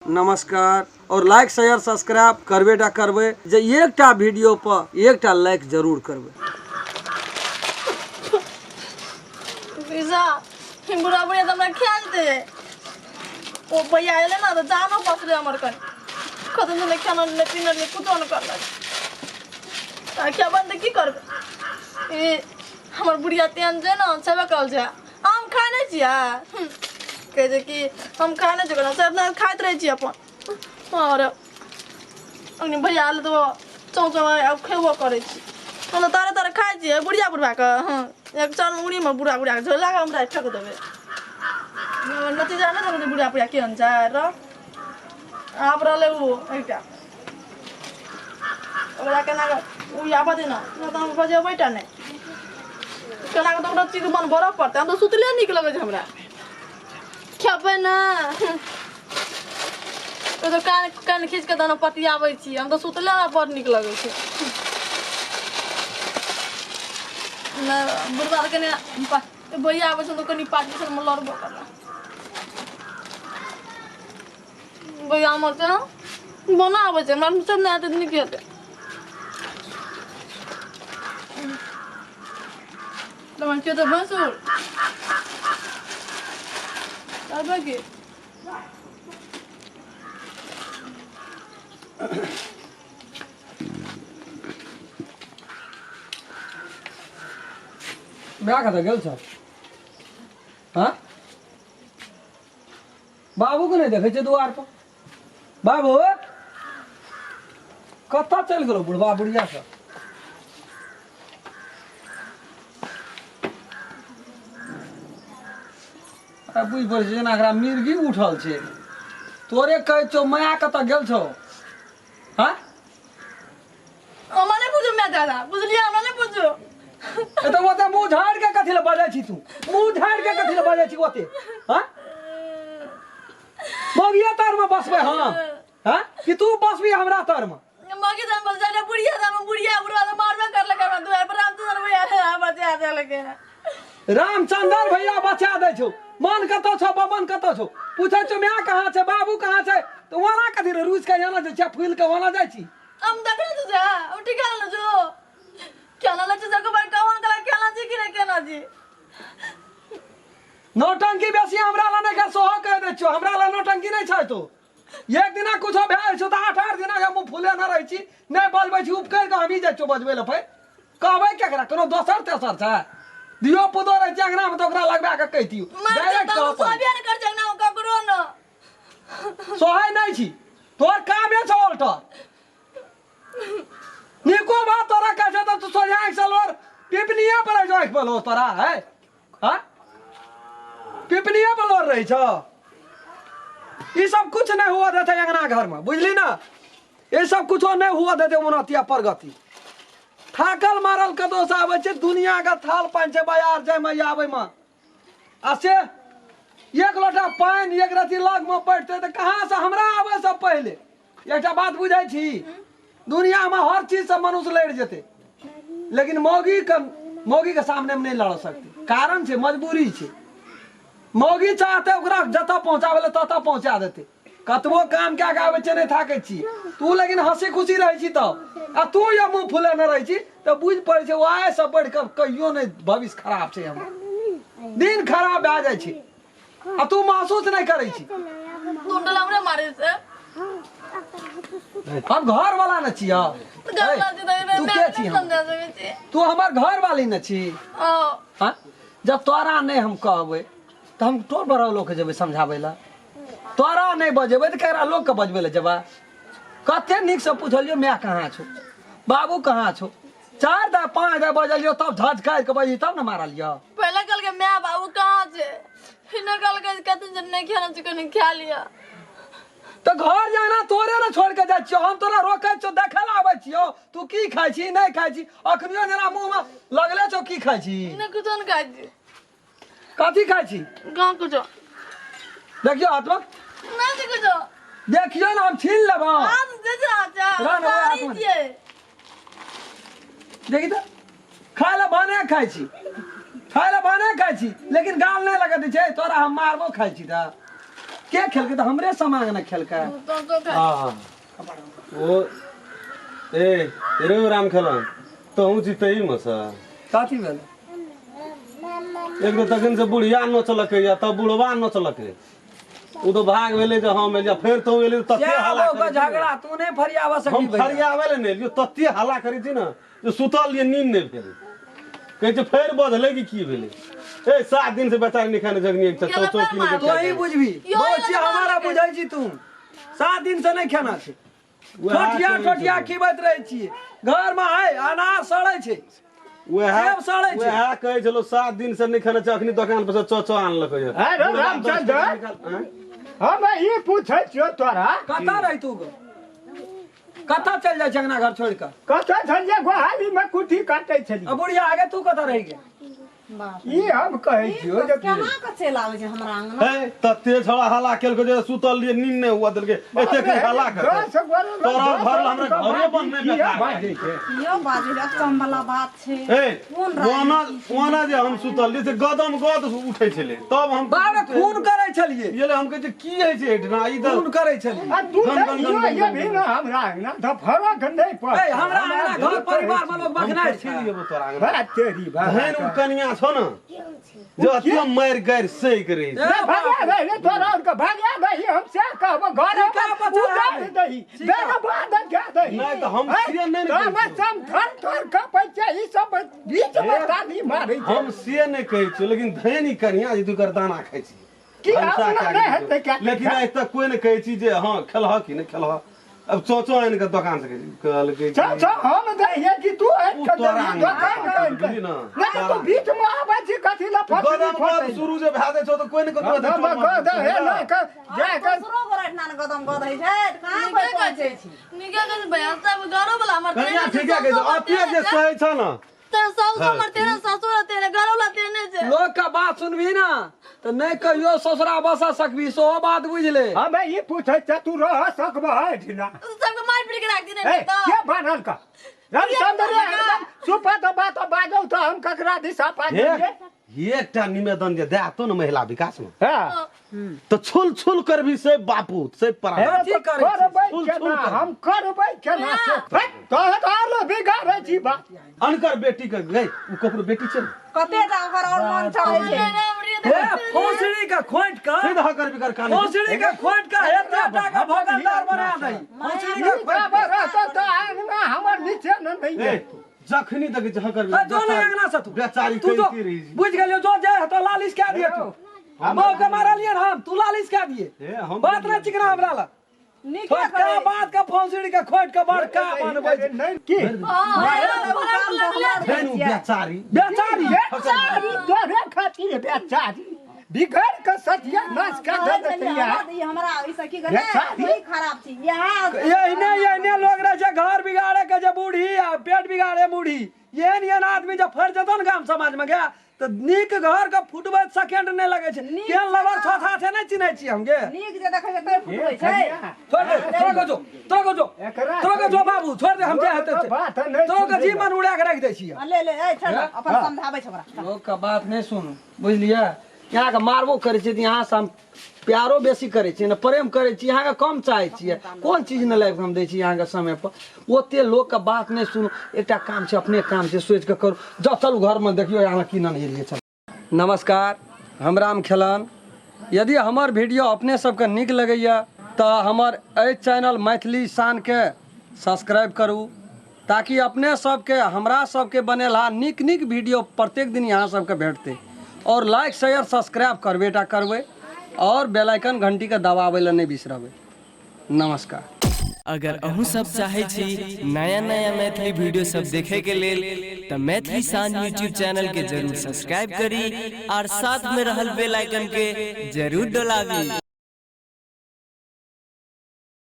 नमस्कार और like share subscribe करबेटा करबे जे एकटा वीडियो पर एकटा लाइक जरूर करबे। बुढ़ा बुढ़िया तो हमरा ख्याल दे ओ भैया आइले ना तो जानो पसरे हमर कन खतम से खाना ने पीना ने कुछ न करला आ क्या बंद की करबे ए हमर बुढ़िया तेन जे ना छबे कल जे आम खाय नै छिया कह जे कि हम खाय नै जगह सब ना खाइत रह छी अपन और अनि भैया आइले तो चौचौ अब खेबो करे छी हम तो तारे तारे खाय छी बुढ़िया बुढ़वा के हां एक चार मुड़ी में बुढ़ा बुढ़ा झोला हमरा ठक देबे नतीजा ना तो बुढ़ा बुढ़ा के अनुसार आप रहले वो एकटा ओला केना उ याबा देना ना तो हम बजे बैठा नै केना के तो चीज मन बरफ पड़ता हम तो सुतले निक लगे छै हमरा खेबे ना तो कान कान खींच के दाना पतियाबै छी हम तो सुतले ना बड़ निक लगे छै ना बुढ़वा के ने भैया आबै छ तो कनी पार्टी से म लड़बो करला भैया हमर से ना बना आबै छै हमरा सब ना आते निक हेते तमन के तो बसुर अब के ब्याह कत गेल छ हाँ बाबू को नहीं देखे द्वार पर बाबू कत चल गलो बुढ़वा बुढ़िया सब बुझ पड़े जेना एकरा मिर्गी उठल छे तोरे कहे छो माया कत गेल छो हाँ मने पूछो मैं दादा बुझलिया मने पूछो ए तो ओते मुंह झाड़ के कथि ले बजै छी तू मुंह झाड़ के कथि ले बजै छी ओते हां मगिया तार में बसबे हम हां कि तू बसबी हमरा तार में मगे दाम बस जाने बुढ़िया बुढ़वा तो मारबे कर लगे हमरा दुआर पर रामचंद्र भैया बचा दे लगे रामचंद्र भैया बचा दे छो मन कतो छो बमन कतो छो पूछै छो मैं कहां छे बाबू कहां छे तो वहां कथि रे रूस के जाना जे फूल के वहां जाय छी हम देख ले तुझे हम ठीक है ना जो क्या ना लगे जगह पर कहां कला क्या ना जी कि रे क्या ना जी नौटंकी बेसी हमरा ला नै के सोह कह दे छो हमरा ला नौटंकी नै छै तो एक दिना कुछो भेल छो त 8-8 दिना हम फूले न रहै छी नै बजबै छी उपकर के हमी जाय छो बजबै ल फै कहबै केकरा कोनो दोसर तेसर छै दियो पुदो रे जंगना में तो ओकरा लगबा के कहितियो डायरेक्ट कह सोबिया न कर जंगना ककरो न सोहाय नै छी तोर कामे छ उल्टा निको बात तोरा कह छ त तू सोहाय सलोर पिपनिया पर जो एक बोलो तोरा है हां पिपनिया बोलो रही छ ई सब कुछ नहीं हुआ देते अंगना घर में बुझली ना ये सब कुछ नहीं हुआ देते उन्नतिया प्रगति थाकल मारल कतो से आवे छे दुनिया का थाल पान छे बाजार जाय में आवे में आ से एक लोटा पान एक रति लग में पड़ते त कहां से हमरा आवे से पहले एकटा बात बुझाई छी दुनिया में हर चीज से मनुष्य लड़ जेते लेकिन मौगी के सामने में नहीं लड़ सकते कारण छे मजबूरी छे मौगी चाहते ओकरा जता पहुंचावे ले तता पहुंचा देते कतबो काम क्या आवे छे नहीं थाके छी तू लेकिन हंसी खुशी रही छी तो आ तू या मुंह फुले न रही छी तो बुझ पड़े छे वाय सब बढ़ कर कहियो नहीं भविष्य खराब छे हमर दिन खराब आ जाय छी आ तू महसूस नहीं करे छी तू डलमरे मारे से हम घर वाला न छी तू के छी तू हमर घर वाली न छी हां जब तोरा नहीं हम कहबै तो हम टोल बड़ा लोग के जेबे समझावे ला तोरा नहीं बजेबे त केरा लोग के बजबे ले जेबा कते निक से पूछलियो मैं कहां छो बाबू कहां छो 4-5 बजलियो तब झटकाय के बजी तब न मारलियो पहले कल के मैं बाबू कहां छे फिर कल के कते जन नहीं खाना चिकन खा लिया तो घर जाना तोरे न छोड़ के जाय छियो हम तोरा रोकै छो देखै ला आबै छियो तू की खाय छी नहीं खाय छी अखनियो जना मुंह में लगले छो की खाय छी नहीं कुछ न खाय छी कथी खाय छी गांव कुछ देखियो हाथ में नहीं कुछ देखियो ना हम छीन लेबो हां दे जा हाथ में देखि त खाय ला बने खाय छी लेकिन गाल नहीं लगा दी छे तोरा हम मारबो खाय छी त के खेलके तो हमरे समांग न खेलका तो खा हां ओ ए तेरे राम खेलन तो हूं जीतई मसा काथी भेल एक तो तखन से बुढ़िया न चलके या तब बुढ़वा न चलके उ तो भाग भेले जे हम या फिर तो भेले तत्ते हाला का झगड़ा तू नहीं फरियावा हम सकी फरियावे ने जो तत्ते हाला करी थी ना जो सुतल लिए नींद नहीं भेले कहे जे फिर बदले की भेले ए 7 दिन से बेचारी नहीं खाने जगनी एक चौकी में तो ही बुझबी बोची हमारा बुझाई छी तू 7 दिन से नहीं खाना छे ठोटिया खिबैत रहै छी घर में है अनार सड़ै छे सेब सड़ै छे वह कहे चलो 7 दिन से नहीं खाने अखनी दुकान पर से चो आनलक है अरे रामचंद्र हम ये पूछे छियो तोरा कता रही तू कता चल जाय छै अंगना घर छोड़ के कत छलिए गोहाली में कुटी काटे छली अब बुढ़िया आगे तू कता रही गे ई हम कहे छियो जे केना के चल आवे छै हमरा आंगन है तत्ते छड़ा हाला केल के जे सुतल लिए नींद नहीं हुआ देलके एते के हाला कर तोरा घर हमरा घरे बनने बेकार बाजे छै यो बाजे अकम वाला बात छै ए ओना जे हम सुतल लिए से गदम गद उठै छले तब हम बाबे खून करै छलिए ये ले हम कहे की है छै एठना ई त खून करै छलिए आ तू ये भी ना हमरा आंगन त फरो गंदे पर ए हमरा अंगना घर परिवार में लोग बखनाइ छै छलिए तोरा बात तेरी बात बहन उ कनिया छ न जो अतिया मार गैर सही करे भाग्या गए तोरा के भाग्या गई हम से कहब घर का बचा उतार दही बेटा बाद क्या दही नहीं तो हम सिया नहीं हम सम थर थर का पैसा ई सब बीच में ताली मारै छै हम से नहीं कहे छी लेकिन धैनी कनिया जे तू कर दाना खाइ छी की हमसा अपना क्या नहीं हेतै क्या लेकिन आज तक कोई नहीं कहे छी जे हां खेलह कि नहीं खेलह अब चोचो आइन के दुकान से कहल के छ हम दहिए कि तू है उ तोरा दुकान बुझली ना नहीं तो बीच में आबै छी कथि ला गदम फसली गद शुरू जे भए जाइ छौ तो कोई नहीं ककरो दे गद हे ना के जा के दूसरो गोरा ना गदम गदै छै कहां पर पहुंचे छी निके के भैया सब घरो वाला हमर कनिया ठीक है के अतिया जे सही छ ना तेरे सासु हमर तेरे ससुर तेरे घरो वाला तेरे छै लोग का बात सुनबी ना तो नहीं कहियो ससुरा बसा सकबी सो बात बुझ ले हमें ये पूछे छ तू रह सकबा है ढिला सबके मार पीट के रख ए देने तो के बनल का रामचंद्र एकदम सुपा तो बात बाजौ तो हम ककरा दिशा पा देंगे ये एकटा निवेदन जे दे तो न महिला विकास में हां तो छुल छुल कर भी से बापू से परा अथी करै छी करबै छुल केना कर। हम करबै केना से तो आलो बिगाड़ै छी बात अनकर बेटी के गई उ ककरो बेटी छै कते टा ओकर और मन चढ़ै छै ए फौसड़ी का खोंट का सीधा कर बिकर कान फौसड़ी का खोंट का एते टाका भगलदार बना दई फौसड़ी का खोंट बराबर तो आंगना हमर नीचे न नहीं है जखनी तक जह कर ए जो नहीं अंगना से तू बेचारी तू जो कहती रही बुझ गेलियो जो जे तो लालिश क्या दिए तू हम के मारलिए हम तू लालिश क्या दिए ए हम बात ना चिकना हमरा ला नीके का बात का फौसड़ी का खोंट का बड़ का बनबै छै। नहीं की फेनु बेचारी बेचारी बेचारी तोरे खातिर बेचारी बिगड़ के सतिया नाश कर देते यार ई हमरा ई सकी गने कोई खराब छी यहां ये लोग रहे छै घर बिगाड़े के जे बूढ़ी आ पेट बिगाड़े बूढ़ी ये आदमी जब फर जतो न गाम समाज में गया तो नीक घर का फुटबे सेकंड नहीं लगे छै केन लवर छथा छै नहीं चिन्है छी हम गे नीक जे देखै छै तै फुटबै छै छोड़ दे तोरा को जो बाबू छोड़ दे हम जे हेतै बात नहीं तो के जीवन उड़ा के रख दै छी ले ले ए चल अपन समझाबै छै हमरा लोग का बात नहीं सुन बुझलिए यहाँ के मारबो करे छै यहाँ से हम प्यारो बेसी करे छी न प्रेम करे छी यहाँ के कम चाहे छी कोन चीज न लाइफ हम दे छी यहाँ के समय पर ओते लोग का बात नहीं सुनो एकटा काम छै अपने काम से सोच के करू जाओ चलू घर में देखियो यहाँ की न एलिए चल नमस्कार हम राम खेलन यदि हमार वीडियो अपने सबके नीक लगैया तो हमार एहि चैनल मैथिली शान के सब्सक्राइब करू ताकि अपने सबके हमरा सबके बनेला नीक नीक वीडियो प्रत्येक दिन यहाँ सबके भेटते और लाइक शेयर सब्सक्राइब करबेटा करबै और बेल आइकन घंटी के दबाबै ला नहीं बिसरबै नमस्कार अगर अहू सब चाहे छी नया नया मैथिली वीडियो सब देखे के लेल तो मैथिली शान यूट्यूब चैनल के जरूर सब्सक्राइब करी और साथ में रहल बेल आइकन के जरूर दबावी।